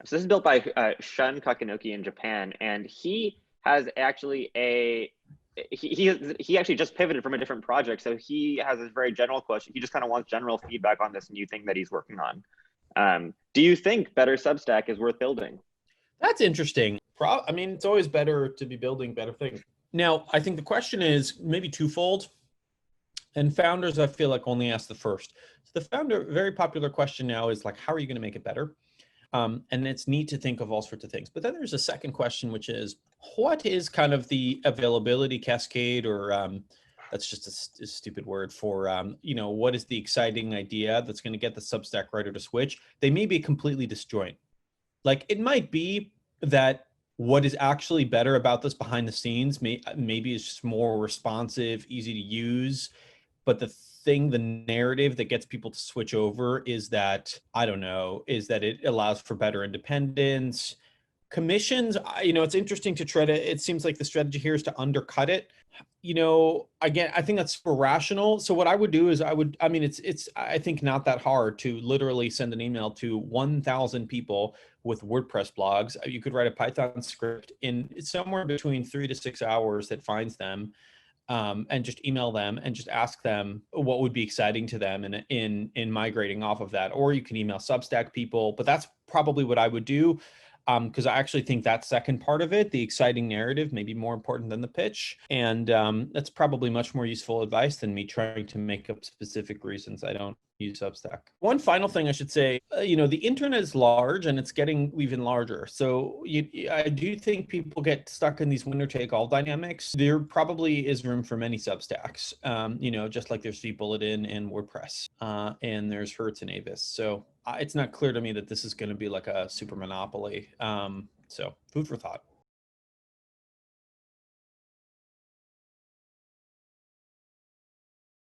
So this is built by Shun Kakenoki in Japan, and he has actually he actually just pivoted from a different project. So he has a very general question. He just kind of wants general feedback on this new thing that he's working on. Do you think better Substack is worth building? That's interesting. I mean, it's always better to be building better things. Now, I think the question is maybe twofold. And founders, I feel like, only ask the first. So the very popular question now is like, how are you going to make it better? And it's neat to think of all sorts of things. But then there's a second question, which is, what is kind of the availability cascade, or that's just a stupid word for, what is the exciting idea that's going to get the Substack writer to switch? They may be completely disjoint. Like, it might be that what is actually better about this behind the scenes maybe is just more responsive, easy to use. But the narrative that gets people to switch over is that, I don't know, is that it allows for better independence. Commissions, it's interesting to try to, it seems like the strategy here is to undercut it. Again, I think that's super rational. So what I would do is it's I think not that hard to literally send an email to 1,000 people with WordPress blogs. You could write a Python script in somewhere between 3 to 6 hours that finds them, and just email them and just ask them what would be exciting to them in migrating off of that. Or you can email Substack people, but that's probably what I would do. Because I actually think that second part of it, the exciting narrative, may be more important than the pitch. And that's probably much more useful advice than me trying to make up specific reasons I don't use Substack. One final thing I should say, the internet is large and it's getting even larger. So I do think people get stuck in these winner-take-all dynamics. There probably is room for many Substacks, just like there's vBulletin and WordPress, and there's Hertz and Avis. So it's not clear to me that this is going to be like a super monopoly. So food for thought.